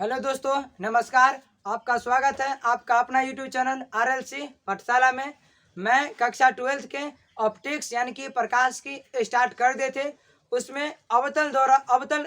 Hello दोस्तों, नमस्कार। आपका स्वागत है आपका अपना यूट्यूब चैनल आरएलसी पाठशाला में। मैं कक्षा 12th के ऑप्टिक्स यानी कि प्रकाश की स्टार्ट कर देते। उसमें अवतल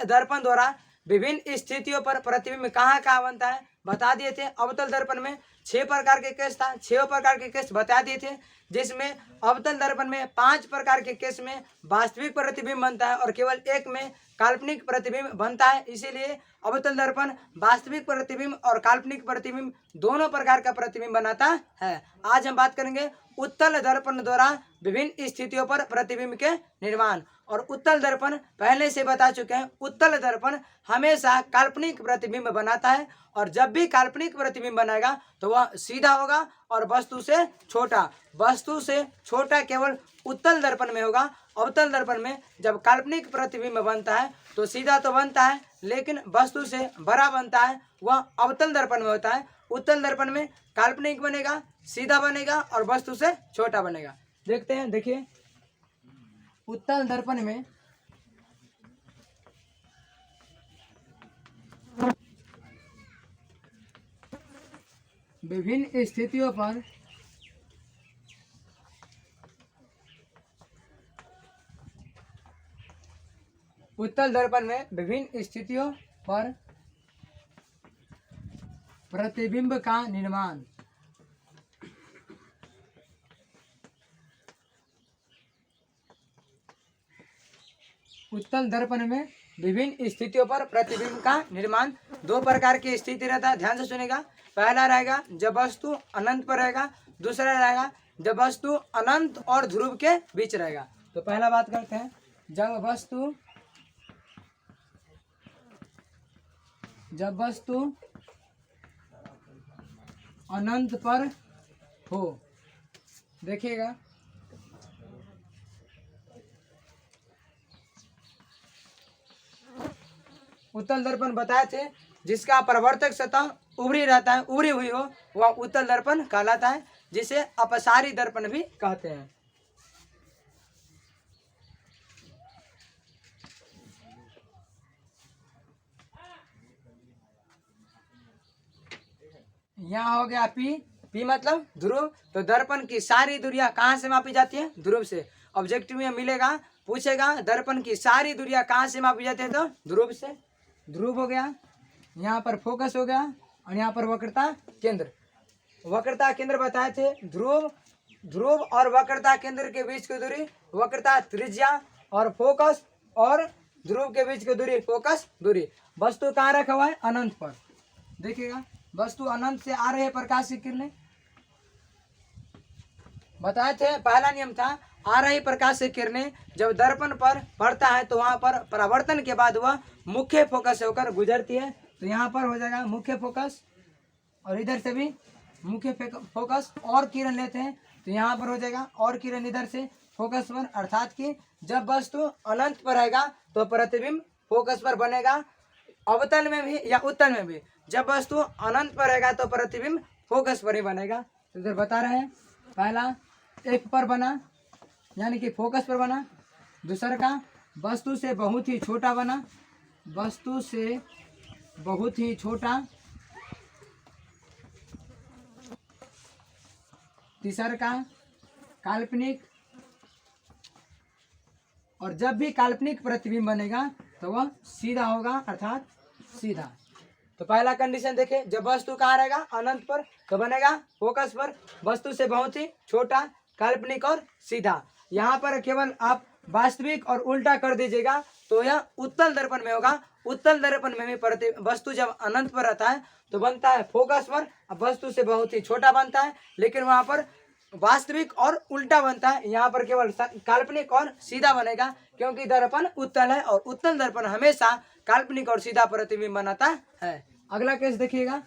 दर्पण द्वारा विभिन्न स्थितियों पर प्रतिबिंब कहाँ कहाँ बनता है बता दिए थे। अवतल दर्पण में 6 प्रकार के केस था, 6 प्रकार के केस बता दिए थे, जिसमें अवतल दर्पण में 5 प्रकार के केस में वास्तविक प्रतिबिंब बनता है और केवल एक में काल्पनिक प्रतिबिंब बनता है। इसीलिए अवतल दर्पण वास्तविक प्रतिबिंब और काल्पनिक प्रतिबिंब दोनों प्रकार का प्रतिबिंब बनाता है। आज हम बात करेंगे उत्तल दर्पण द्वारा विभिन्न स्थितियों पर प्रतिबिंब के निर्माण। और उत्तल दर्पण पहले से बता चुके हैं, उत्तल दर्पण हमेशा काल्पनिक प्रतिबिंब बनाता है और जब भी काल्पनिक प्रतिबिंब बनाएगा तो वह सीधा होगा और वस्तु से छोटा केवल उत्तल दर्पण में होगा। अवतल दर्पण में जब काल्पनिक प्रतिबिंब बनता है तो सीधा तो बनता है लेकिन वस्तु से बड़ा बनता है, वह अवतल दर्पण में होता है। उत्तल दर्पण में काल्पनिक बनेगा, सीधा बनेगा और वस्तु से छोटा बनेगा। देखते हैं, देखिए उत्तल दर्पण में विभिन्न स्थितियों पर प्रतिबिंब का निर्माण। उत्तल दर्पण में विभिन्न स्थितियों पर प्रतिबिंब का निर्माण दो प्रकार की स्थिति रहता है, ध्यान से सुनेगा। पहला रहेगा जब वस्तु अनंत पर रहेगा, दूसरा रहेगा जब वस्तु अनंत और ध्रुव के बीच रहेगा। तो पहला बात करते हैं, जब वस्तु अनंत पर हो। देखिएगा, उत्तल दर्पण बताए थे जिसका परावर्तक सतह उभरी रहता है, उभरी हुई हो, वह उत्तल दर्पण कहलाता है, जिसे अपसारी दर्पण भी कहते हैं। यहाँ हो गया पी मतलब ध्रुव। तो दर्पण की सारी दूरियां कहाँ से मापी जाती है? ध्रुव से। ऑब्जेक्टिव में मिलेगा, पूछेगा दर्पण की सारी दूरियां कहाँ से मापी जाती है? तो ध्रुव से। ध्रुव हो गया, यहाँ पर फोकस हो गया और यहाँ पर वक्रता केंद्र। वक्रता केंद्र बताए थे, ध्रुव और वक्रता केंद्र के बीच की दूरी वक्रता त्रिज्या और फोकस और ध्रुव के बीच की दूरी फोकस दूरी। वस्तु कहाँ रखा हुआ है? अनंत पर। देखिएगा, वस्तु अनंत से आ रहे हैं प्रकाश की किरणें। बताए थे पहला नियम था, आ रही प्रकाश की किरणें जब दर्पण पर पड़ता है तो वहां पर परावर्तन के बाद वह मुख्य फोकस से होकर गुजरती है। तो यहाँ पर हो जाएगा मुख्य फोकस और इधर से भी मुख्य फोकस और किरण लेते हैं तो यहाँ पर हो जाएगा और किरण इधर से फोकस पर। अर्थात कि जब वस्तु अनंत पर रहेगा तो प्रतिबिंब फोकस पर बनेगा, अवतल में भी या उत्तल में भी। जब वस्तु अनंत पर रहेगा तो प्रतिबिंब फोकस पर ही बनेगा। तो इधर बता रहे हैं, पहला एक पर बना यानी कि फोकस पर बना, दूसरा का वस्तु से बहुत ही छोटा बना, वस्तु से बहुत ही छोटा, तीसरा का काल्पनिक। और जब भी काल्पनिक प्रतिबिंब बनेगा तो वह सीधा होगा, अर्थात सीधा। तो पहला कंडीशन देखें, जब वस्तु कहाँ रहेगा? अनंत पर, तो बनेगा फोकस पर, वस्तु से बहुत ही छोटा, काल्पनिक और सीधा। यहाँ पर केवल आप वास्तविक और उल्टा कर दीजिएगा तो यह उत्तल दर्पण में होगा। उत्तल दर्पण में भी वस्तु जब अनंत पर रहता है तो बनता है फोकस पर, अब वस्तु से बहुत ही छोटा बनता है, लेकिन वहाँ पर वास्तविक और उल्टा बनता है। यहाँ पर केवल काल्पनिक और सीधा बनेगा क्योंकि दर्पण उत्तल है और उत्तल दर्पण हमेशा काल्पनिक और सीधा प्रतिबिंब बनाता है। अगला केस देखिएगा,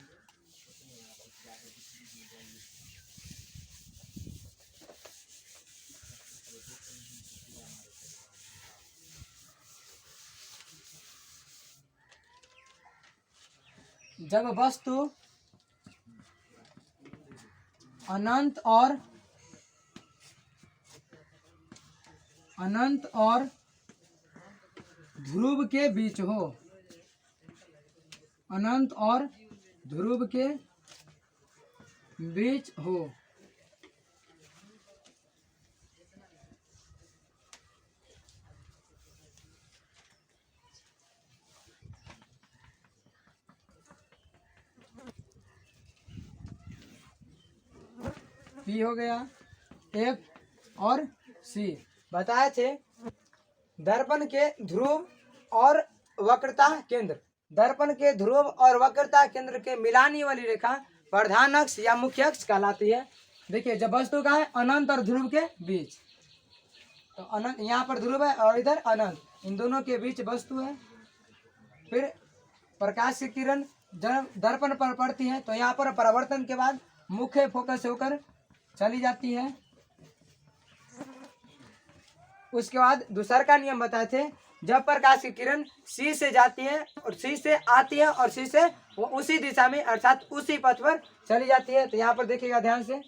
जब वस्तु अनंत और ध्रुव के बीच हो। अनंत और ध्रुव के बीच हो। पी हो गया, एफ और सी। बताए थे दर्पण के ध्रुव और वक्रता केंद्र, दर्पण के ध्रुव और वक्रता केंद्र के मिलाने वाली रेखा प्रधान अक्ष या मुख्य अक्ष कहलाती है। देखिए जब वस्तु का है अनंत और ध्रुव के बीच, तो अनंत यहाँ पर ध्रुव है और इधर अनंत, इन दोनों के बीच वस्तु है। फिर प्रकाश की किरण जब दर्पण पर पड़ती है तो यहाँ पर परावर्तन के बाद मुख्य फोकस होकर चली जाती है। उसके बाद दूसरा का नियम बताए थे, जब प्रकाश की किरण सी से जाती है और सी से आती है और सी से वो उसी दिशा में अर्थात उसी पथ पर चली जाती है। तो यहाँ पर देखिएगा ध्यान से,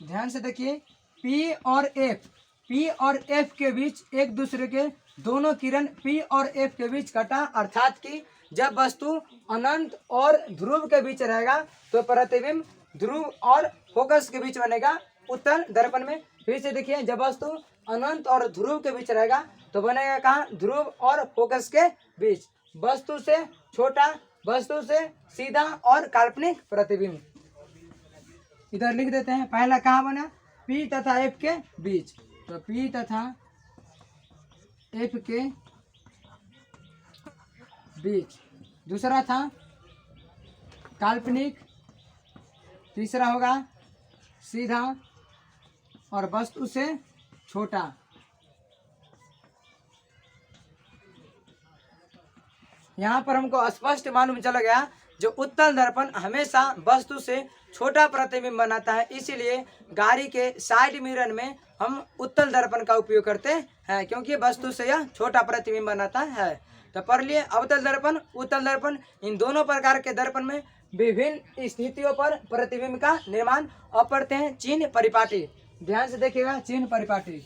ध्यान से देखिए, पी और एफ, पी और एफ के बीच एक दूसरे के दोनों किरण पी और एफ के बीच कटा, अर्थात कि जब वस्तु अनंत और ध्रुव के बीच रहेगा तो प्रतिबिंब ध्रुव और फोकस के बीच बनेगा उत्तल दर्पण में। फिर से देखिए, जब वस्तु अनंत और ध्रुव के बीच रहेगा तो बनेगा कहाँ, ध्रुव और फोकस के बीच। वस्तु से छोटा, वस्तु से सीधा और काल्पनिक प्रतिबिंब। इधर लिख देते हैं, पहला कहाँ बना, पी तथा एफ के बीच, तो पी तथा एफ के बीच। दूसरा था काल्पनिक, तीसरा होगा सीधा और वस्तु से छोटा। यहाँ पर हमको स्पष्ट मालूम चल गया जो उत्तल दर्पण हमेशा वस्तु से छोटा प्रतिबिंब बनाता है, इसीलिए गाड़ी के साइड मिरर में हम उत्तल दर्पण का उपयोग करते हैं, क्योंकि वस्तु से यह छोटा प्रतिबिंब बनाता है। तो पढ़ लिए अवतल दर्पण, उत्तल दर्पण, इन दोनों प्रकार के दर्पण में विभिन्न स्थितियों पर प्रतिबिंब का निर्माण। अब पढ़ते हैं चिन्ह परिपाटी। ध्यान से देखिएगा, चिन्ह परिपाटी।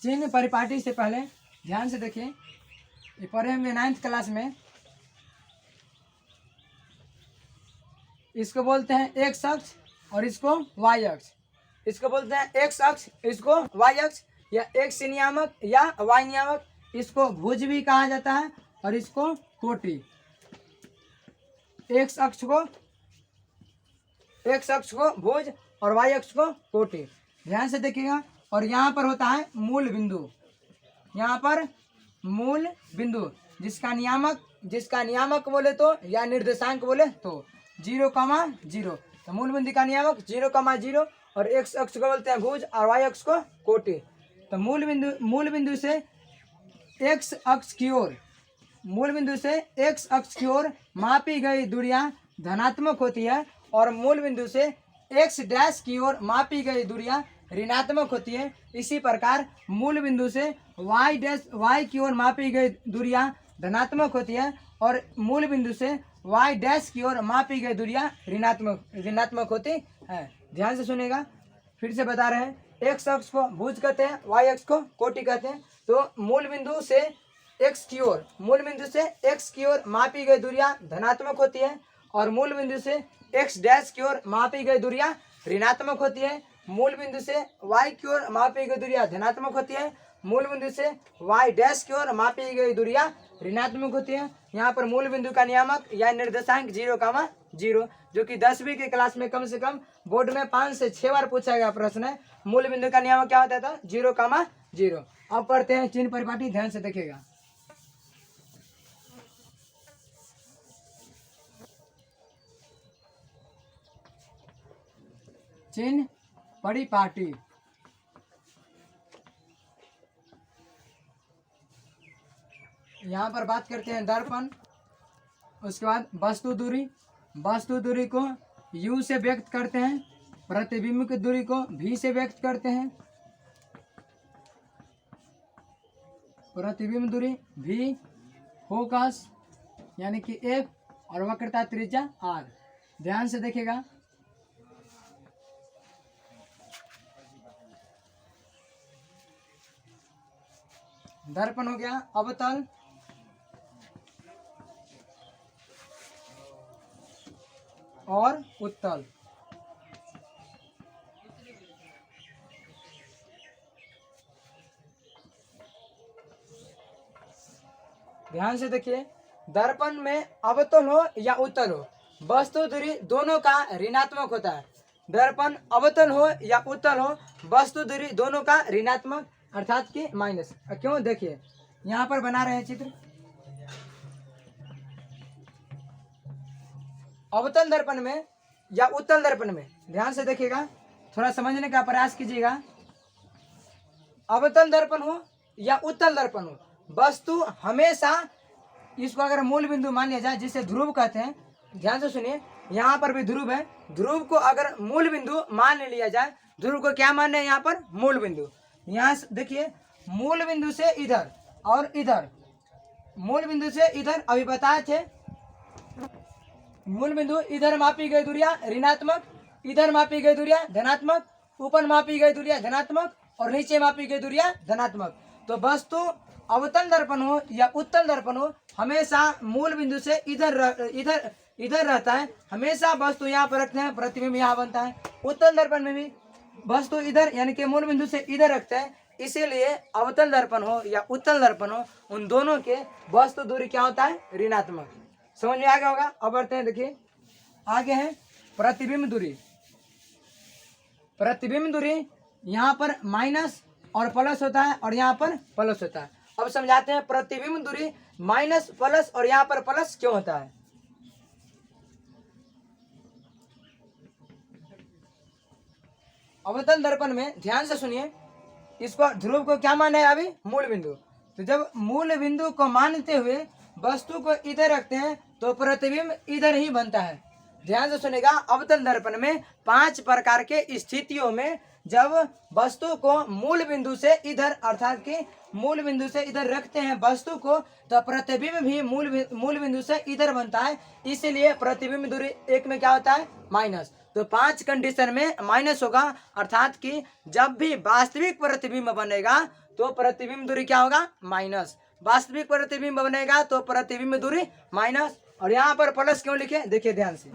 चिन्ह परिपाटी से पहले ध्यान से देखिए, ये पढ़े हमने 9th क्लास में, इसको बोलते हैं एक्स अक्ष और इसको वाई अक्ष। इसको बोलते हैं एक्स अक्ष, इसको वाई अक्ष, या एक्स नियामक या वाई नियामक। इसको भुज भी कहा जाता है और इसको कोटि। एक्स अक्ष को भुज और वाई अक्ष को कोटि। ध्यान से देखिएगा, और यहाँ पर होता है मूल बिंदु, यहाँ पर मूल बिंदु जिसका नियामक बोले तो या निर्देशांक बोले तो 0,0। तो मूल बिंदु का नियामक 0,0 और एक्स अक्ष को बोलते हैं भुज और वाई अक्ष को कोटि। तो मूल बिंदु से एक्स अक्ष की ओर मापी गई दूरियां धनात्मक होती है और मूल बिंदु से एक्स डैश की ओर मापी गई दूरियां ऋणात्मक होती है। इसी प्रकार मूल बिंदु से वाई की ओर मापी गई दूरियां धनात्मक होती है और मूल बिंदु से वाई डैश की ओर मापी गई दूरियां ऋणात्मक होती है। ध्यान से सुनेगा, फिर से बता रहे हैं, एक्स अक्ष को भुज कहते हैं, वाई अक्ष को कोटि कहते हैं। तो मूल बिंदु से एक्स की ओर मापी गई दूरियां धनात्मक होती है और मूल बिंदु से एक्स डैश की ओर मापी गई दूरियां ऋणात्मक होती है। मूल बिंदु से वाई की ओर मापी गई दूरियां धनात्मक होती है, मूल बिंदु से वाई डैश की ओर मापी गई दूरियां ऋणात्मक होती है। यहाँ पर मूल बिंदु का नियामक या निर्देशांक 0,0, जो कि 10वीं के क्लास में कम से कम बोर्ड में 5 से 6 बार पूछा गया प्रश्न है। मूल बिंदु का नियामक क्या होता था, 0,0। अब पढ़ते हैं चिन्ह परिपाटी, ध्यान से देखिएगा। चिन्ह परिपाटी, यहाँ पर बात करते हैं दर्पण। उसके बाद वस्तु दूरी को U से व्यक्त करते हैं, प्रतिबिंब की दूरी को V से व्यक्त करते हैं। प्रतिबिंब दूरी भी, फोकस यानी कि एफ, और वक्रता त्रिज्या आर। ध्यान से देखिएगा, दर्पण हो गया अवतल, और उत्तल। ध्यान से देखिए, दर्पण में अवतल हो या उत्तल हो, वस्तु दूरी दोनों का ऋणात्मक होता है। दर्पण अवतल हो या उत्तल हो, वस्तु दूरी दोनों का ऋणात्मक अर्थात कि माइनस। क्यों, देखिए यहाँ पर बना रहे हैं चित्र। अवतल दर्पण में या उत्तल दर्पण में, ध्यान से देखिएगा, थोड़ा समझने का प्रयास कीजिएगा। अवतल दर्पण हो या उत्तल दर्पण हो, वस्तु हमेशा, इसको अगर मूल बिंदु मान लिया जाए जिसे ध्रुव कहते हैं, ध्यान से सुनिए, यहाँ पर भी ध्रुव है, ध्रुव को अगर मूल बिंदु मान लिया जाए, ध्रुव को क्या मानना है यहाँ पर, मूल बिंदु। यहाँ देखिए, मूल बिंदु से इधर और इधर, मूल बिंदु से इधर अभी बताए थे, मूल बिंदु इधर मापी गई दूरियां ऋणात्मक, इधर मापी गई दूरियां धनात्मक, ऊपर मापी गई दूरियां धनात्मक, और नीचे मापी गई दूरियां धनात्मक। तो वस्तु अवतल दर्पण हो या उत्तल दर्पण हो, हमेशा मूल बिंदु से इधर रहता है, हमेशा वस्तु यहाँ पर रखते हैं, प्रतिबिंब यहाँ बनता है। उत्तल दर्पण में भी वस्तु इधर यानी कि मूल बिंदु से इधर रखते हैं, इसीलिए अवतल दर्पण हो या उत्तल दर्पण हो, उन दोनों के वस्तु दूरी क्या होता है, ऋणात्मक। समझ में आ गया होगा। अब बढ़ते हैं, देखिए आगे है प्रतिबिंब दूरी। प्रतिबिंब दूरी यहाँ पर माइनस और प्लस होता है, और यहाँ पर प्लस होता है। अब समझाते हैं प्रतिबिंब दूरी माइनस प्लस और यहाँ पर प्लस क्यों होता है। अवतल दर्पण में ध्यान से सुनिए, इसको ध्रुव को क्या माना है अभी, मूल बिंदु। तो जब मूल बिंदु को मानते हुए वस्तु को इधर रखते हैं तो प्रतिबिंब इधर ही बनता है। ध्यान से सुनेगा, अवतल दर्पण में 5 प्रकार के स्थितियों में जब वस्तु को मूल बिंदु से इधर अर्थात कि मूल बिंदु से इधर रखते हैं वस्तु को, तो प्रतिबिंब भी मूल बिंदु से इधर बनता है। इसीलिए प्रतिबिंब दूरी एक में क्या होता है, माइनस। तो 5 कंडीशन में माइनस होगा, अर्थात कि जब भी वास्तविक प्रतिबिंब बनेगा तो प्रतिबिंब दूरी क्या होगा, माइनस। वास्तविक प्रतिबिंब बनेगा तो प्रतिबिंब दूरी माइनस। और यहाँ पर प्लस क्यों लिखे, देखिए ध्यान से,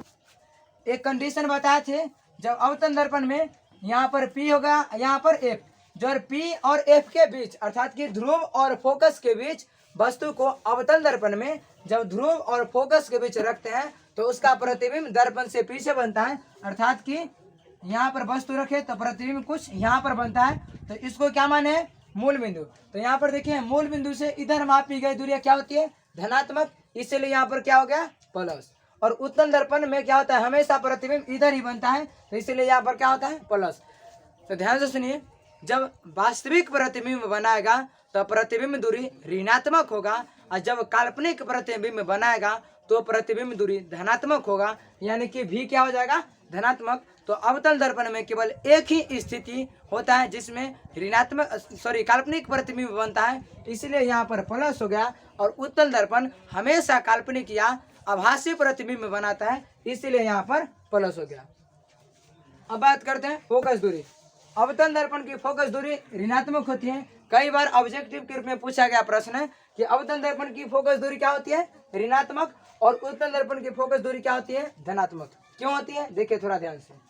एक कंडीशन बताए थे, जब अवतल दर्पण में यहाँ पर P होगा, यहाँ पर F, जो P और F के बीच अर्थात कि ध्रुव और फोकस के बीच वस्तु को अवतल दर्पण में जब ध्रुव और फोकस के बीच रखते हैं तो उसका प्रतिबिंब दर्पण से पीछे बनता है, अर्थात कि यहाँ पर वस्तु रखे तो प्रतिबिंब कुछ यहाँ पर बनता है। तो इसको क्या माने है, मूल बिंदु। तो यहाँ पर देखिए, मूल बिंदु से इधर मापी गई दूरी क्या होती है, धनात्मक, इसलिए यहाँ पर क्या हो गया, प्लस। और उत्तल दर्पण में क्या होता है, हमेशा प्रतिबिंब इधर ही बनता है, तो इसलिए यहाँ पर क्या होता है, प्लस। तो ध्यान से सुनिए, जब वास्तविक प्रतिबिंब बनाएगा तो प्रतिबिंब दूरी ऋणात्मक होगा, और जब काल्पनिक प्रतिबिंब बनाएगा तो प्रतिबिंब दूरी धनात्मक होगा, यानी कि भी क्या हो जाएगा, धनात्मक। तो अवतल दर्पण में केवल एक ही स्थिति होता है जिसमें काल्पनिक प्रतिबिंब बनता है, इसलिए यहाँ पर प्लस हो गया। और उत्तल दर्पण हमेशा काल्पनिक या आभासी प्रतिबिंब बनाता है, इसलिए यहाँ पर प्लस हो गया। अब बात करते हैं फोकस दूरी। अवतल दर्पण की फोकस दूरी ऋणात्मक होती है। कई बार ऑब्जेक्टिव के रूप में पूछा गया प्रश्न है कि अवतल दर्पण की फोकस दूरी क्या होती है, ऋणात्मक, और उत्तल दर्पण की फोकस दूरी क्या होती है, धनात्मक। क्यों होती है, देखिए थोड़ा ध्यान से।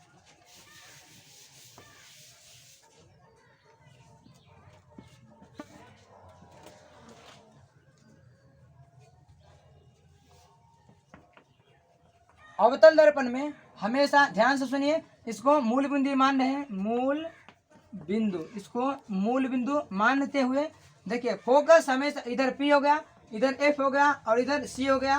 अवतल दर्पण में हमेशा ध्यान से सुनिए, इसको मूल बिंदु मान रहे हैं, मूल बिंदु, इसको मूल बिंदु मानते हुए देखिए फोकस हमेशा इधर P हो गया, इधर F हो गया और इधर C हो गया।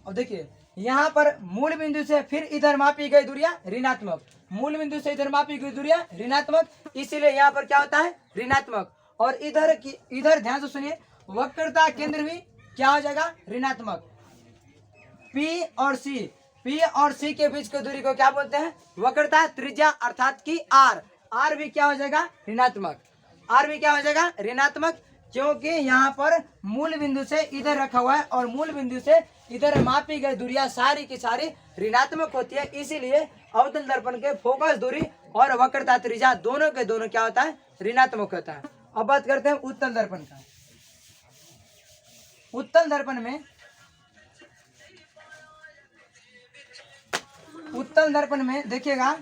अब देखिए यहाँ पर मूल बिंदु से फिर इधर मापी गई दूरियां ऋणात्मक, मूल बिंदु से इधर मापी गई दूरियां ऋणात्मक, इसीलिए यहाँ पर क्या होता है, ऋणात्मक। और इधर ध्यान से सुनिए, वक्रता केंद्र भी क्या हो जाएगा, ऋणात्मक। P और C के बीच की दूरी को क्या बोलते हैं, वक्रता त्रिज्या, अर्थात कि R भी क्या हो जाएगा, ऋणात्मक। R भी क्या हो जाएगा, ऋणात्मक। क्योंकि यहाँ पर मूल बिंदु से इधर रखा हुआ है और मूल बिंदु से इधर मापी गई दूरियां सारी की सारी ऋणात्मक होती है, इसीलिए अवतल दर्पण के फोकस दूरी और वक्रता त्रिज्या दोनों के दोनों क्या होता है, ऋणात्मक होता है। अब बात करते हैं उत्तल दर्पण का। उत्तल दर्पण में देखिएगा,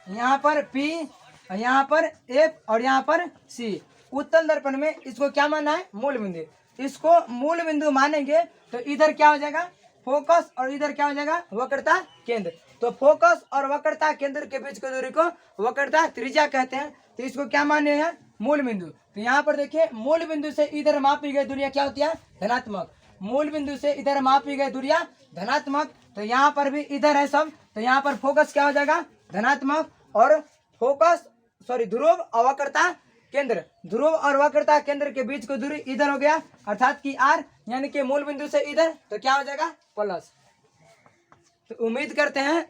यहाँ पर P, यहाँ पर F और यहाँ पर C। उत्तल दर्पण में इसको क्या मानना है, मूल बिंदु। इसको मूल बिंदु मानेंगे तो इधर क्या हो जाएगा, फोकस, और इधर क्या हो जाएगा, वक्रता केंद्र। तो फोकस और वक्रता केंद्र के बीच की दूरी को वक्रता त्रिज्या कहते हैं। तो इसको क्या माने हैं, मूल बिंदु। तो यहाँ पर देखिए, मूल बिंदु से इधर मापी गई दूरियां क्या होती है, धनात्मक। मूल बिंदु से इधर मापी गई दूरियां धनात्मक। तो यहाँ पर भी इधर है सब, तो यहाँ पर फोकस क्या हो जाएगा, धनात्मक, और ध्रुव और वक्रता केंद्र, ध्रुव और वक्रता केंद्र के बीच की दूरी इधर हो गया, अर्थात कि r, यानी कि मूल बिंदु से इधर, तो क्या हो जाएगा, प्लस। तो उम्मीद करते हैं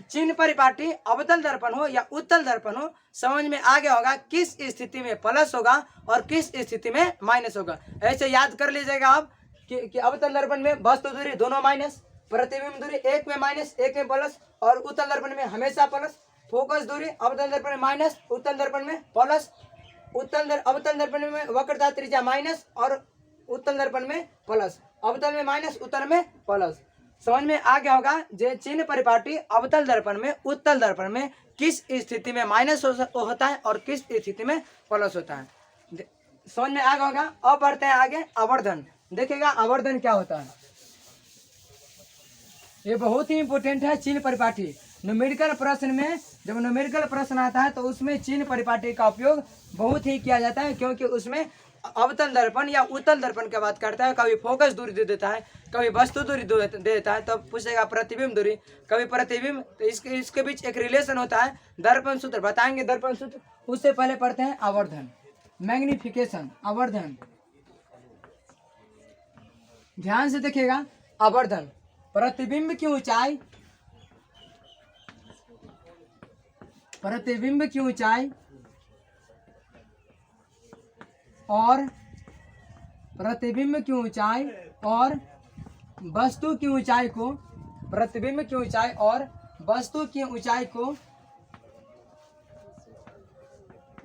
चिन्ह परिपाटी अवतल दर्पण हो या उत्तल दर्पण हो, समझ में आ गया होगा किस स्थिति में प्लस होगा और किस स्थिति में माइनस होगा। ऐसे याद कर लीजिएगा आप कि अवतल दर्पण में वस्तु दूरी दोनों माइनस, प्रतिबिंब दूरी एक में माइनस एक में प्लस, और उत्तल दर्पण में हमेशा प्लस। फोकस दूरी अवतल दर्पण में माइनस, उत्तल दर्पण में प्लस। अवतल दर्पण में वक्रता त्रिज्या माइनस और उत्तल दर्पण में प्लस। अवतल में माइनस, उत्तल में प्लस। समझ में आ गया होगा जे चिन्ह परिपाटी अवतल दर्पण में उत्तल दर्पण में किस स्थिति में माइनस होता है और किस स्थिति में प्लस होता है, समझ में आ गया होगा। अब बढ़ते हैं आगे, आवर्धन। देखिएगा आवर्धन क्या होता है, ये बहुत ही इंपॉर्टेंट है चिन्ह परिपाटी। न्यूमेरिकल प्रश्न में जब न्यूमेरिकल प्रश्न आता है तो उसमें चिन्ह परिपाटी का उपयोग बहुत ही किया जाता है, क्योंकि उसमें अवतल दर्पण या उत्तल दर्पण की बात करता है। कभी फोकस दूरी दे देता है, कभी वस्तु दूरी दे देता है, तब तो पूछेगा प्रतिबिंब दूरी, कभी प्रतिबिंब। तो इसके बीच एक रिलेशन होता है, दर्पण सूत्र बताएंगे। दर्पण सूत्र उससे पहले पढ़ते हैं आवर्धन, मैग्निफिकेशन, आवर्धन। ध्यान से देखिएगा, आवर्धन प्रतिबिंब की ऊंचाई, प्रतिबिंब की ऊंचाई और प्रतिबिंब की ऊंचाई और वस्तु की ऊंचाई को, प्रतिबिंब की ऊंचाई और वस्तु की ऊंचाई को,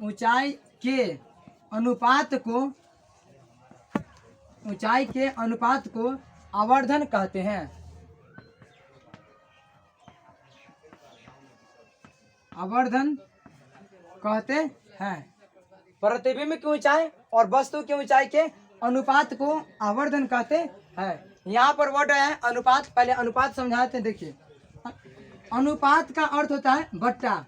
ऊंचाई के अनुपात को, ऊंचाई के अनुपात को आवर्धन कहते हैं। आवर्धन कहते हैं। प्रतिबिंब की ऊंचाई और वस्तु की ऊंचाई के अनुपात को आवर्धन कहते हैं। यहाँ पर वर्ड है अनुपात, पहले अनुपात समझाते हैं। देखिए, अनुपात का अर्थ होता है बट्टा।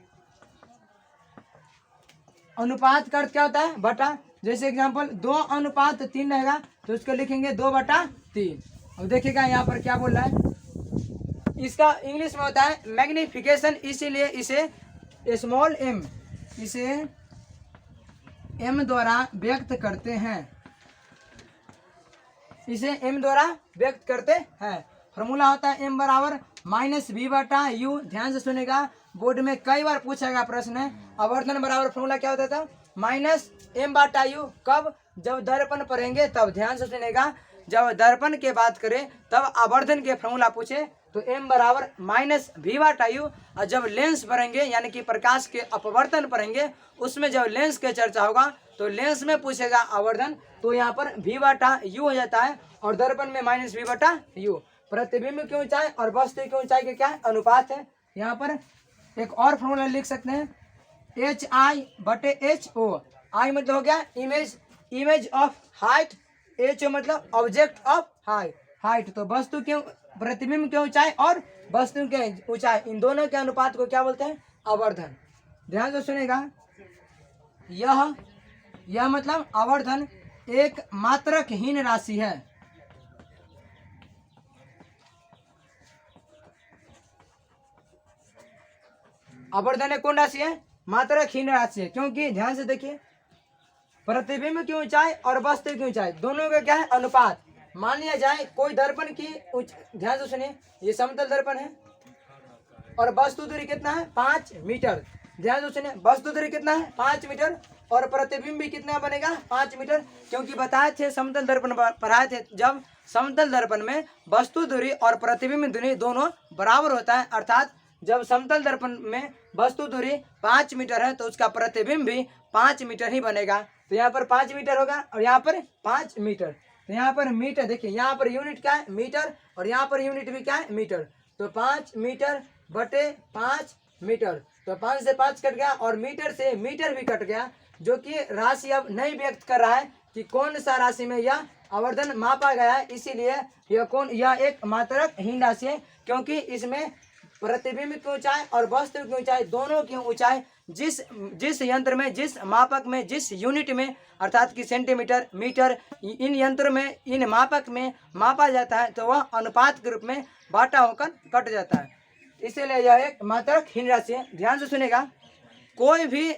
अनुपात का अर्थ क्या होता है, बटा। जैसे एग्जांपल 2:3 रहेगा तो उसको लिखेंगे 2/3। अब देखिएगा यहाँ पर क्या बोल रहा है, इसका इंग्लिश में होता है मैग्निफिकेशन, इसीलिए इसे स्मॉल m, इसे m द्वारा व्यक्त करते हैं, इसे m द्वारा व्यक्त करते हैं। फॉर्मूला होता है m बराबर -v/u। ध्यान से सुनेगा, बोर्ड में कई बार पूछेगा प्रश्न है। आवर्धन बराबर फॉर्मूला क्या होता था, -m/u। कब, जब दर्पण पढ़ेंगे तब। ध्यान से सुनेगा, जब दर्पण के बात करें तब आवर्धन के फॉर्मूला पूछे तो m बराबर -v/u। और जब लेंस पढ़ेंगे यानी कि प्रकाश के अपवर्तन पढ़ेंगे, उसमें जब लेंस के चर्चा होगा तो लेंस में पूछेगा आवर्धन, तो यहाँ पर v/u हो जाता है और दर्पण में -v/u। प्रतिबिंब की ऊंचाई और वस्तु की ऊंचाई के क्या है, अनुपात है। यहाँ पर एक और फॉर्मूला लिख सकते हैं, HI/HO। I मतलब हो गया image, image of height. HO मतलब ऑब्जेक्ट ऑफ हाइट। तो वस्तु के प्रतिबिंब की ऊंचाई और वस्तु के ऊंचाई, इन दोनों के अनुपात को क्या बोलते हैं, आवर्धन। ध्यान से सुनेगा, यह मतलब आवर्धन एक मात्रकहीन राशि है। आवर्धन एक कौन राशि है, मात्रकहीन राशि है। क्योंकि ध्यान से देखिए, प्रतिबिंब की ऊंचाई और वस्तु की ऊंचाई दोनों का क्या है, अनुपात। मान लिया जाए कोई दर्पण की ध्यान से सुनिए, ये समतल दर्पण है और वस्तु दूरी कितना है, 5 मीटर। ध्यान से सुनिए, वस्तु दूरी कितना है, 5 मीटर। और प्रतिबिंब भी कितना बनेगा 5 मीटर, क्योंकि बताए थे समतल दर्पण पढ़ाए थे, जब समतल दर्पण में वस्तु दूरी और प्रतिबिंब दूरी दोनों बराबर होता है, अर्थात जब समतल दर्पण में वस्तु दूरी 5 मीटर है तो उसका प्रतिबिंब भी 5 मीटर ही बनेगा। तो यहाँ पर 5 मीटर होगा और यहाँ पर 5 मीटर। तो यहाँ पर मीटर देखिए, यहाँ पर यूनिट क्या है मीटर और यहाँ पर यूनिट भी क्या है मीटर। तो 5 मीटर बटे 5 मीटर, तो 5 से 5 कट गया और मीटर से मीटर भी कट गया, जो कि राशि अब नहीं व्यक्त कर रहा है कि कौन सा राशि में यह आवर्धन मापा गया है, इसीलिए यह एक मात्रकहीन राशि है, क्योंकि इसमें प्रतिबिंब की ऊंचाई और वस्तु की ऊंचाई दोनों की ऊंचाई जिस यंत्र में, जिस मापक में, जिस यूनिट में अर्थात कि सेंटीमीटर, मीटर, इन यंत्र में, इन मापक में मापा जाता है तो वह अनुपात के रूप में बांटा होकर कट जाता है, इसीलिए यह एक मात्रकहीन राशि है। ध्यान से सुनेगा, कोई भी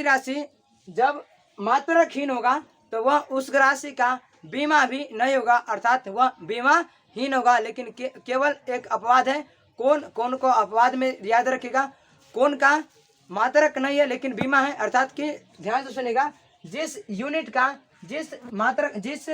राशि जब मात्रकहीन होगा तो वह उस राशि का बीमा भी नहीं होगा, अर्थात वह बीमाहीन होगा। लेकिन केवल एक अपवाद है, कौन को अपवाद में याद रखिएगा, कौन का मात्रक नहीं है लेकिन बीमा है, अर्थात कि ध्यान से सुनेगा, जिस यूनिट का, जिस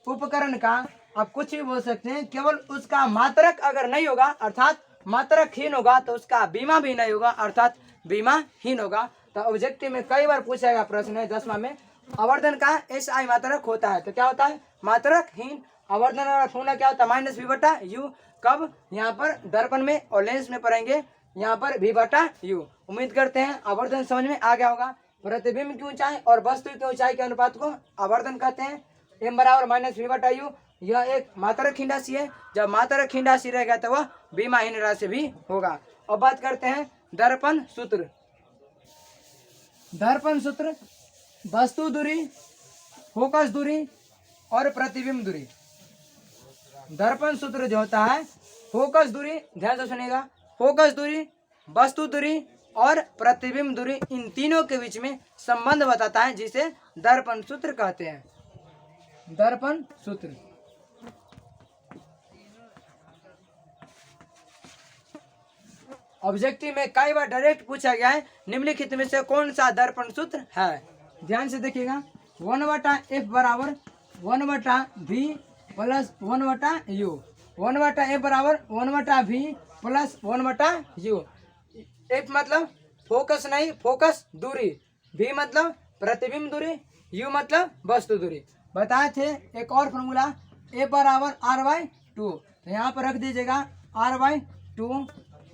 उपकरण का आप कुछ भी बोल सकते हैं, केवल उसका मात्रक अगर नहीं होगा अर्थात मात्रकहीन होगा तो उसका बीमा भी नहीं होगा, अर्थात बीमाहीन होगा। तो ऑब्जेक्टिव में कई बार पूछा गया प्रश्न है 10वां में, आवर्धन का SI मात्रक होता है तो क्या होता है मात्रकहीन। आवर्धन का फॉर्मूला क्या होता है -V/U, कब यहाँ पर दर्पण में और लेंस में पढ़ेंगे, यहाँ पर V/U। उम्मीद करते हैं आवर्धन समझ में आ गया होगा। प्रतिबिंब की ऊंचाई और वस्तु की ऊंचाई के अनुपात को आवर्धन कहते हैं। M = -V/U, यह एक मात्रकहीन राशि है। जब मात्रकहीन राशि रहेगा तो वह बीमाहीन राशि भी होगा। अब बात करते हैं दर्पण सूत्र। दर्पण सूत्र वस्तु दूरी, फोकस दूरी और प्रतिबिंब दूरी। दर्पण सूत्र जो होता है फोकस दूरी, ध्यान से सुनिएगा, फोकस दूरी, वस्तु दूरी और प्रतिबिंब दूरी, इन तीनों के बीच में संबंध बताता है, जिसे दर्पण सूत्र कहते हैं। दर्पण सूत्र ऑब्जेक्टिव में कई बार डायरेक्ट पूछा गया है, निम्नलिखित में से कौन सा दर्पण सूत्र है। ध्यान से देखिएगा, 1/F बराबर 1/V प्लस 1/U, 1/F बराबर 1/V प्लस 1/U। F मतलब फोकस नहीं, फोकस दूरी, V मतलब प्रतिबिंब दूरी, U मतलब वस्तु दूरी। बताए थे एक और फॉर्मूला, F बराबर R/2, तो यहाँ पर रख दीजिएगा R/2,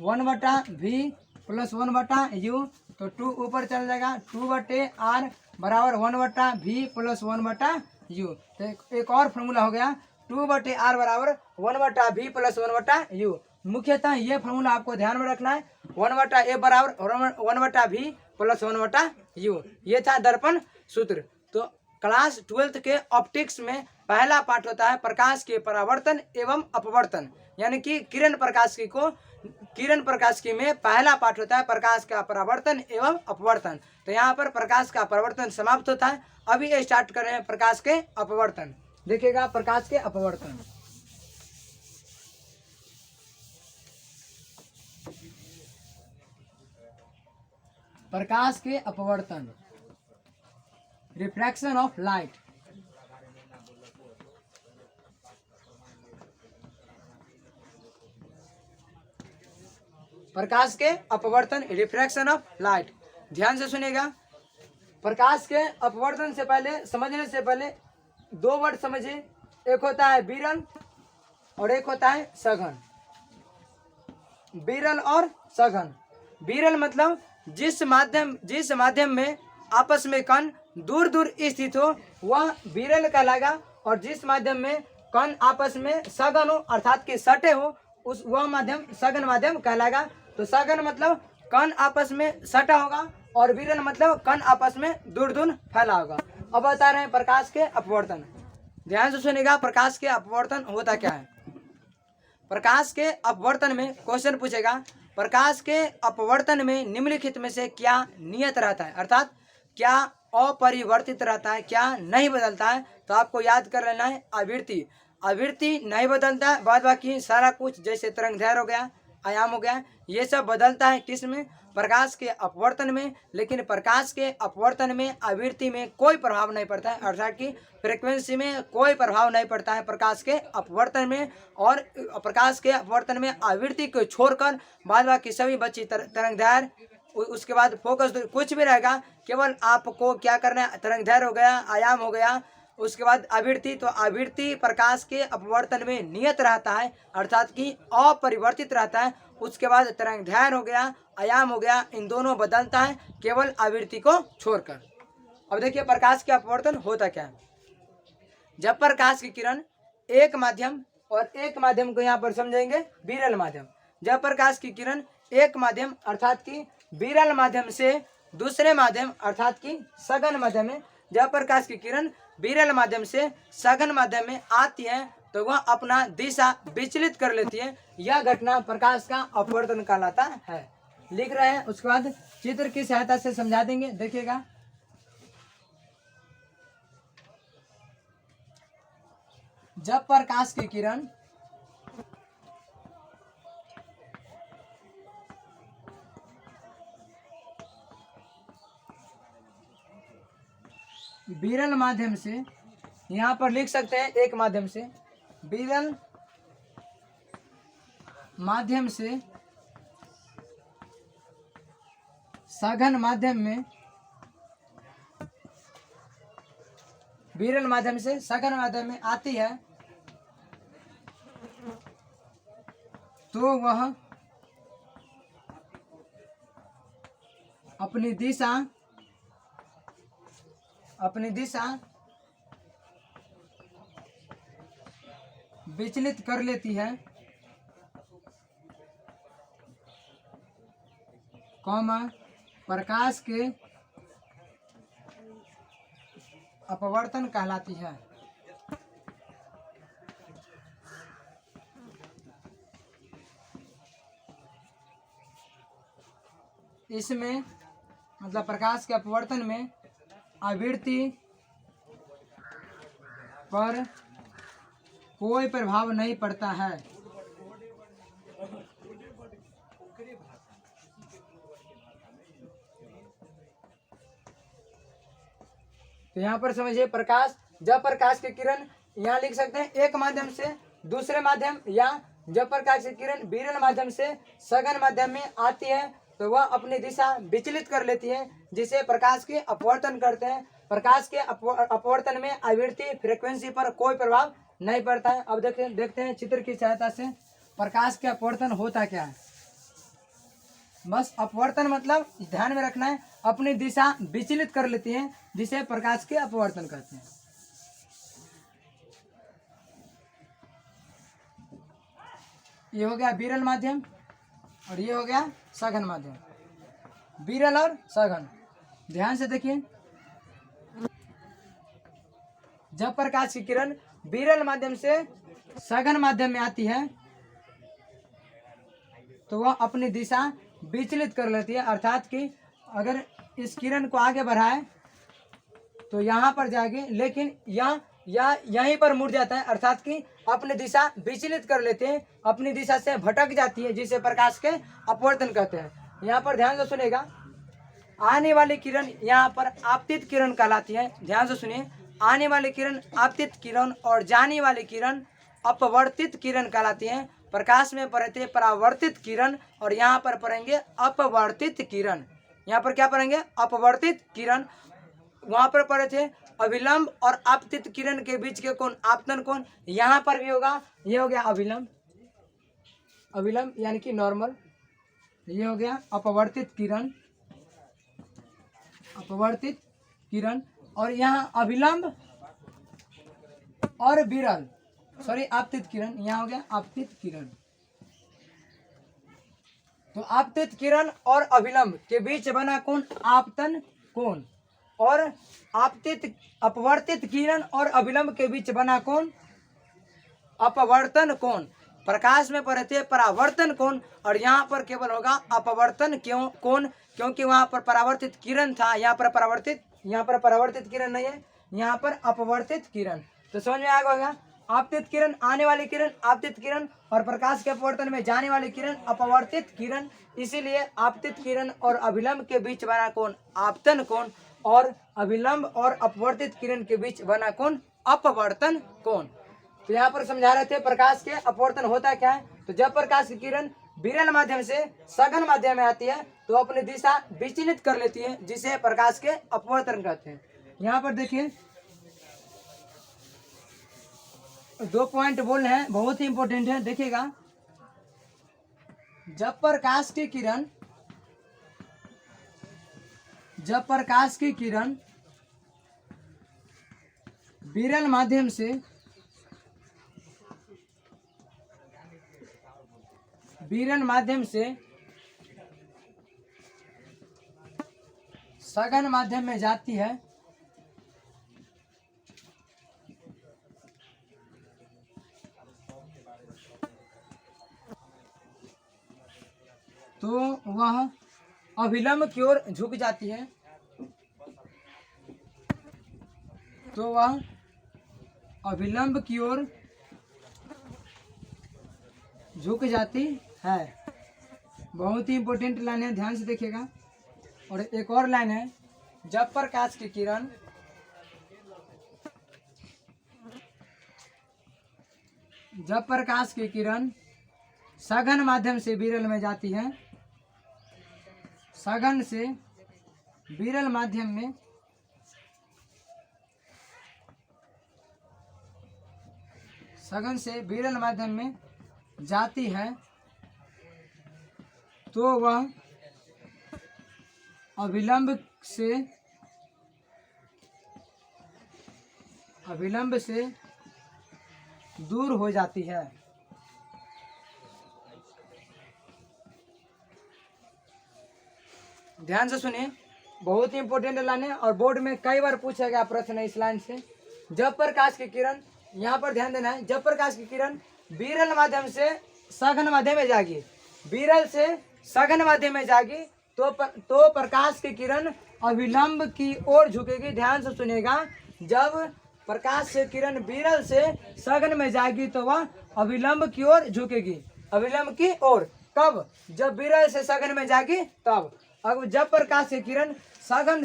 1/V प्लस 1/U, तो 2 ऊपर चल जाएगा, 2/R बराबर 1/V प्लस 1/U। तो एक और फॉर्मूला हो गया 2/R बराबर 1/V प्लस 1/U। मुख्यतः ये फॉर्मूला आपको ध्यान में रखना है, 1/F बराबर 1/V प्लस 1/U। ये था दर्पण सूत्र। तो क्लास 12th के ऑप्टिक्स में पहला पाठ होता है प्रकाश के परावर्तन एवं अपवर्तन, यानी कि किरण प्रकाशिकी में पहला पाठ होता है प्रकाश का परावर्तन एवं अपवर्तन। तो यहाँ पर प्रकाश का परावर्तन समाप्त होता है। अभी स्टार्ट कर रहे हैं प्रकाश के अपवर्तन। देखिएगा प्रकाश के अपवर्तन। प्रकाश के अपवर्तन, रिफ्रैक्शन ऑफ लाइट। प्रकाश के अपवर्तन, रिफ्रैक्शन ऑफ लाइट। ध्यान से सुनिएगा, प्रकाश के अपवर्तन से पहले, समझने से पहले 2 वर्ड समझिए, एक होता है विरल और एक होता है सघन। विरल और सघन। विरल मतलब जिस माध्यम में आपस में कण दूर दूर स्थित हो वह विरल कहलाएगा, और जिस माध्यम में कण आपस में सघन हो अर्थात कि सटे हो वह माध्यम सघन माध्यम कहलाएगा। तो सघन मतलब कण आपस में सटा होगा और विरल मतलब कण आपस में दूर दूर फैला होगा। अब बता रहे हैं प्रकाश के अपवर्तन। ध्यान से सुनिएगा, प्रकाश के अपवर्तन होता क्या है। प्रकाश के अपवर्तन में क्वेश्चन पूछेगा, प्रकाश के अपवर्तन में निम्नलिखित में से क्या नियत रहता है, अर्थात क्या अपरिवर्तित रहता है, क्या नहीं बदलता है। तो आपको याद कर लेना है आवृत्ति। आवृत्ति नहीं बदलता है, बाद बाकी सारा कुछ जैसे तरंग दैर्घ्य हो गया, आयाम हो गया। ये सब बदलता है किस में? प्रकाश के अपवर्तन में। लेकिन प्रकाश के अपवर्तन में आवृत्ति में कोई प्रभाव नहीं पड़ता है, अर्थात कि फ्रिक्वेंसी में कोई प्रभाव नहीं पड़ता है प्रकाश के अपवर्तन में। और प्रकाश के अपवर्तन में आवृत्ति को छोड़कर बाद बाकी सभी बची तरंगदैर्घ्य, उसके बाद फोकस कुछ भी रहेगा, केवल आपको क्या करना है, तरंगदैर्घ्य हो गया, आयाम हो गया, उसके बाद आवृत्ति। तो आवृत्ति प्रकाश के अपवर्तन में नियत रहता है, अर्थात कि अपरिवर्तित रहता है। उसके बाद तरंगदैर्घ्य हो गया, आयाम हो गया, इन दोनों बदलता है केवल आवृत्ति को छोड़कर। अब देखिए प्रकाश के अपवर्तन होता क्या है। जब प्रकाश की किरण एक माध्यम, और एक माध्यम को यहाँ पर समझेंगे विरल माध्यम। जब प्रकाश की किरण एक माध्यम अर्थात कि विरल माध्यम से दूसरे माध्यम अर्थात कि सघन माध्यम में, जब प्रकाश की किरण विरल माध्यम से सघन माध्यम में आती है तो वह अपना दिशा विचलित कर लेती है। यह घटना प्रकाश का अपवर्तन कहलाता है। लिख रहे हैं, उसके बाद चित्र की सहायता से समझा देंगे, देखिएगा। जब प्रकाश की किरण विरल माध्यम से, यहाँ पर लिख सकते हैं एक माध्यम से, विरल माध्यम से सघन माध्यम में, विरल माध्यम से सघन माध्यम में आती है तो वह अपनी दिशा विचलित कर लेती है, प्रकाश के अपवर्तन कहलाती है। इसमें मतलब प्रकाश के अपवर्तन में आवृत्ति पर कोई प्रभाव नहीं पड़ता है। तो यहाँ पर समझिए प्रकाश, जब प्रकाश की किरण यहाँ लिख सकते हैं एक माध्यम से दूसरे माध्यम, या जब प्रकाश की किरण विरल माध्यम से सघन माध्यम में आती है तो वह अपनी दिशा विचलित कर लेती है, जिसे प्रकाश के अपवर्तन करते हैं। प्रकाश के अपवर्तन में आवृत्ति फ्रीक्वेंसी पर कोई प्रभाव नहीं पड़ता है। अब देखते हैं चित्र की सहायता से प्रकाश के अपवर्तन होता क्या है। बस अपवर्तन मतलब ध्यान में रखना है, अपनी दिशा विचलित कर लेती है, जिसे प्रकाश के अपवर्तन कहते हैं। ये हो गया विरल माध्यम और ये हो गया सघन माध्यम। विरल और सघन, ध्यान से देखिए। जब प्रकाश की किरण विरल माध्यम से सघन माध्यम में आती है तो वह अपनी दिशा विचलित कर लेती है, अर्थात कि अगर इस किरण को आगे बढ़ाए तो यहाँ पर जाएगी, लेकिन यहीं पर मुड़ जाता है, अर्थात कि अपनी दिशा विचलित कर लेते हैं, अपनी दिशा से भटक जाती है, जिसे प्रकाश के अपवर्तन कहते हैं। यहाँ पर ध्यान से सुनिएगा, आने वाली किरण यहाँ पर आपतित किरण कहलाती है। ध्यान से सुनिए, आने वाली किरण आपतित किरण और जाने वाली किरण अपवर्तित किरण कहलाती है। प्रकाश में पढ़े थे परावर्तित किरण और यहाँ पर पढ़ेंगे अपवर्तित किरण। यहाँ पर क्या पढ़ेंगे? अपवर्तित किरण। वहाँ पर पढ़े थे अविलंब और आपतित किरण के बीच के कोण आपतन कोण। यहाँ पर भी होगा, ये हो गया अविलंब, अविलंब यानी कि नॉर्मल। ये हो गया अपवर्तित किरण, अपवर्तित किरण। और यहाँ अविलंब और विरल, सॉरी आपतित किरण, यहाँ हो गया आपतित किरण। तो आपतित किरण और अविलंब के बीच बना कोण आपतन कोण, और आपतित अपवर्तित किरण और अविलंब के बीच बना कोण अपवर्तन कोण। प्रकाश में पढ़े थे परावर्तन कोण और यहाँ पर केवल होगा अपवर्तन कोण, क्योंकि वहाँ पर परावर्तित किरण था, यहाँ पर परावर्तित किरण नहीं है, यहाँ पर अपवर्तित किरण। तो समझ में आ गया, आपतित किरण, आने वाली किरण आपतित किरण, और प्रकाश के अपवर्तन में जाने वाली किरण अपवर्तित किरण। इसीलिए आपतित किरण और अभिलंब के बीच बना कोण आपतन कोण, और अभिलंब और अपवर्तित किरण के बीच बना कोण अपवर्तन कोण। तो यहाँ पर समझा रहे थे प्रकाश के अपवर्तन होता क्या है। तो जब प्रकाश की किरण विरल माध्यम से सघन माध्यम में आती है तो अपनी दिशा विचलित कर लेती है, जिसे प्रकाश के अपवर्तन कहते हैं। यहाँ पर देखिए 2 पॉइंट बोलने हैं, बहुत ही इंपॉर्टेंट है, देखिएगा। जब प्रकाश की किरण विरल माध्यम से सघन माध्यम में जाती है तो वह अभिलंब की ओर झुक जाती है। बहुत ही इंपॉर्टेंट लाइन है, ध्यान से देखिएगा। और एक और लाइन है, जब प्रकाश की किरण सघन माध्यम से विरल में जाती है, सघन से विरल माध्यम में जाती है तो वह अभिलंब से दूर हो जाती है। ध्यान से सुनिए, बहुत ही इंपॉर्टेंट लाइन है और बोर्ड में कई बार पूछा गया प्रश्न है इस लाइन से। जब प्रकाश की किरण, यहाँ पर ध्यान देना है, जब प्रकाश की किरण विरल माध्यम से सघन माध्यम में जागी, विरल से सघन माध्यम में जागी तो प्रकाश की किरण अभिलंब की ओर झुकेगी। ध्यान से सुनिएगा, जब प्रकाश से किरण विरल से सघन में जाएगी तो वह अभिलंब की ओर झुकेगी, अभिलंब की ओर। कब? जब विरल से सघन में जाएगी तब। अब जब प्रकाश की किरण सघन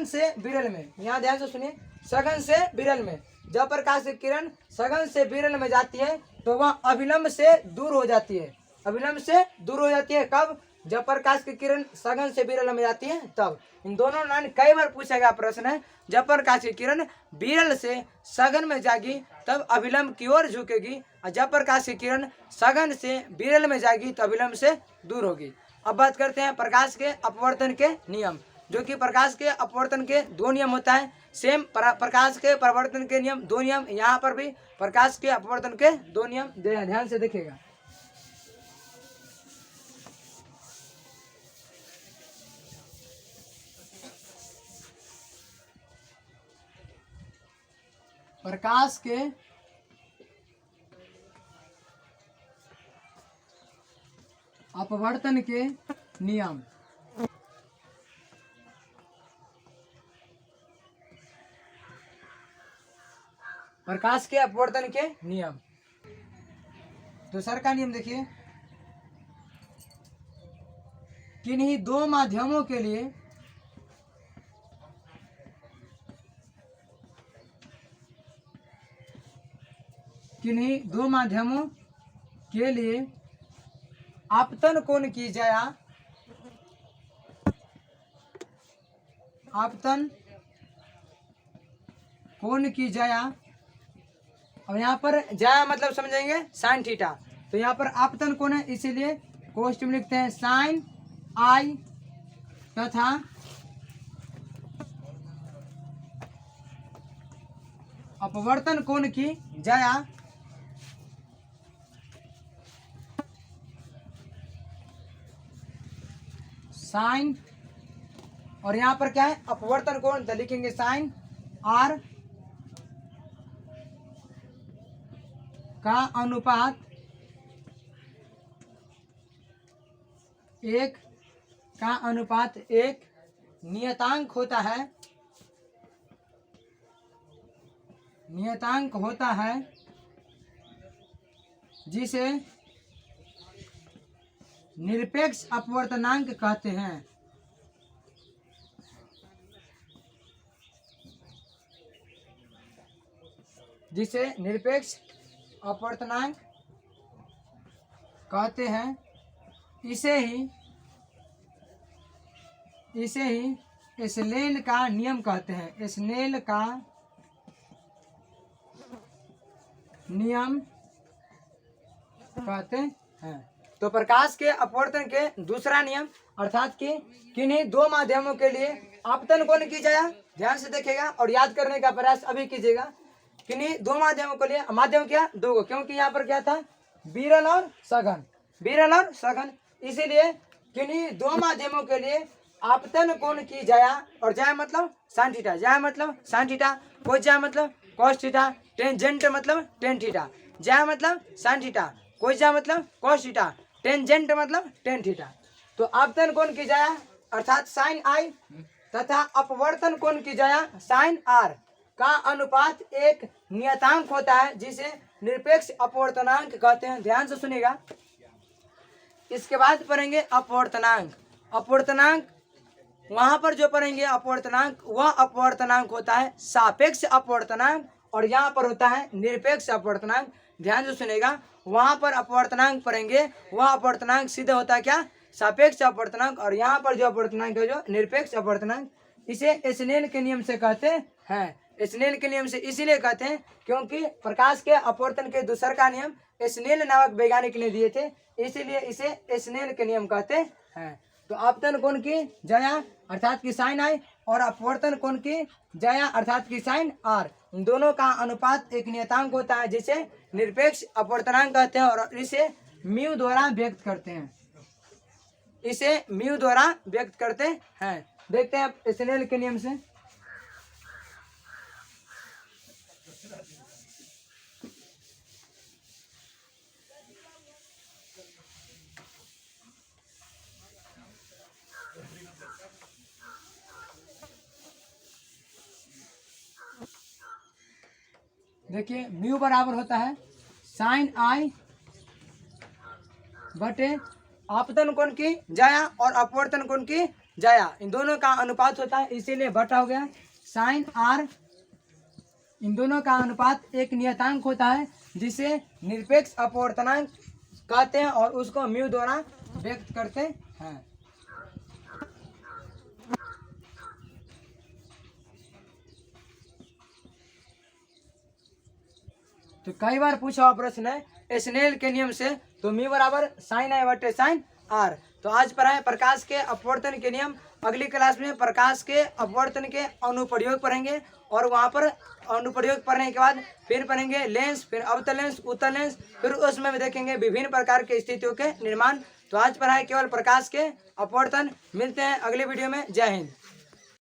से विरल में, यहाँ ध्यान से सुनिए, सघन से विरल में, जब प्रकाश की किरण सघन से विरल में जाती है तो वह अभिलंब से दूर हो जाती है, अभिलंब से दूर हो जाती है। कब? जब प्रकाश की किरण सघन से विरल में जाती है तब। इन दोनों लाइन कई बार पूछा गया प्रश्न है। जब प्रकाश की किरण विरल से सघन में जाएगी तब अभिलंब की ओर झुकेगी, और जब प्रकाश की किरण सघन से विरल में जाएगी तो अभिलंब से दूर होगी। अब बात करते हैं प्रकाश के अपवर्तन के नियम, जो कि प्रकाश के अपवर्तन के 2 नियम होता है। सेम प्रकाश के परावर्तन के नियम 2 नियम, यहाँ पर भी प्रकाश के अपवर्तन के 2 नियम ध्यान से देखिएगा। प्रकाश के अपवर्तन के नियम। प्रकाश के अपवर्तन के नियम, दूसरा का नियम देखिए, किन्हीं 2 माध्यमों के लिए आपतन कोण की जया, अब यहाँ पर जया मतलब समझेंगे साइन थीटा, तो यहाँ पर आपतन कोण है इसीलिए कोष्ठ में लिखते हैं साइन आई, तथा अपवर्तन कोण की जया साइन, और यहाँ पर क्या है अपवर्तन कोण, तो लिखेंगे साइन आर का अनुपात 1 नियतांक होता है, नियतांक होता है जिसे निरपेक्ष अपवर्तनांक कहते हैं। जिसे निरपेक्ष अपवर्तनांक कहते हैं, इसे ही स्नेल का नियम कहते हैं। स्नेल का नियम कहते हैं। तो प्रकाश के अपवर्तन के दूसरा नियम अर्थात कि किन्हीं दो माध्यमों के लिए आपतन कोण की जाए, ध्यान से देखिएगा और याद करने का प्रयास अभी कीजिएगा। किन्हीं दो माध्यमों के लिए, माध्यम क्या, दो को, क्योंकि यहाँ पर क्या था, विरल और सघन, विरल और सघन, इसीलिए किन्हीं दो माध्यमों के लिए आपतन कोण की जाया, और जाया मतलब साइन थीटा, जाया मतलब साइन थीटा, कोई जाया मतलब कॉस थीटा, टेंजेंट मतलब टेन थीटा, जाया मतलब साइन थीटा, कोई जाया मतलब कॉस थीटा, टेंजेंट मतलब टेन थीटा। तो आपतन कोण की जाया अर्थात साइन आई तथा अपवर्तन कोण की जाया साइन आर का अनुपात एक नियतांक होता है जिसे निरपेक्ष अपवर्तनांक कहते हैं। ध्यान से सुनिएगा। इसके बाद पढ़ेंगे अपवर्तनांक। अपवर्तनांक वहां पर जो पढ़ेंगे अपवर्तनांक, वह अपवर्तनांक होता है सापेक्ष अपवर्तनांक और यहाँ पर होता है निरपेक्ष अपवर्तनांक। ध्यान से सुनेगा। वहां पर अपवर्तनांक पढ़ेंगे, वह अपवर्तनांक सीधे होता है क्या, सापेक्ष अपवर्तनांक, और यहाँ पर जो अपवर्तनांक है जो निरपेक्ष अपवर्तनांक, इसे स्नेल के नियम से कहते हैं। स्नेल के नियम से इसीलिए कहते हैं क्योंकि प्रकाश के अपवर्तन के दूसर का नियम स्नेल नामक वैज्ञानिक ने दिए थे, इसीलिए इसे स्नेल के नियम कहते हैं। तो आपतन कोण की जया अर्थात की साइन आई और अपवर्तन कोण की जया अर्थात की साइन आर, इन दोनों का अनुपात एक नियतांक होता है जिसे निरपेक्ष अपवर्तनांक कहते हैं और इसे म्यू द्वारा व्यक्त करते हैं। इसे म्यू द्वारा व्यक्त करते हैं। देखते हैं अब स्नेल के नियम से। देखिए म्यू बराबर होता है साइन आई बटे आपतन कोण की जाया और अपवर्तन कोण की जाया, इन दोनों का अनुपात होता है, इसीलिए बटा हो गया साइन आर। इन दोनों का अनुपात एक नियतांक होता है जिसे निरपेक्ष अपवर्तनांक कहते हैं और उसको म्यू द्वारा व्यक्त करते हैं। तो कई बार पूछा हुआ प्रश्न है स्नेल के नियम से, तो म्यू बराबर साइन आई बटे साइन आर। तो आज पढ़ाए प्रकाश के अपवर्तन के नियम। अगली क्लास में प्रकाश के अपवर्तन के अनुप्रयोग पढ़ेंगे और वहाँ पर अनुप्रयोग पढ़ने के बाद फिर पढ़ेंगे लेंस, फिर अवतल लेंस, उत्तल लेंस, फिर उसमें भी देखेंगे विभिन्न प्रकार के स्थितियों के निर्माण। तो आज पढ़ाए केवल प्रकाश के अपवर्तन। मिलते हैं अगले वीडियो में। जय हिंद।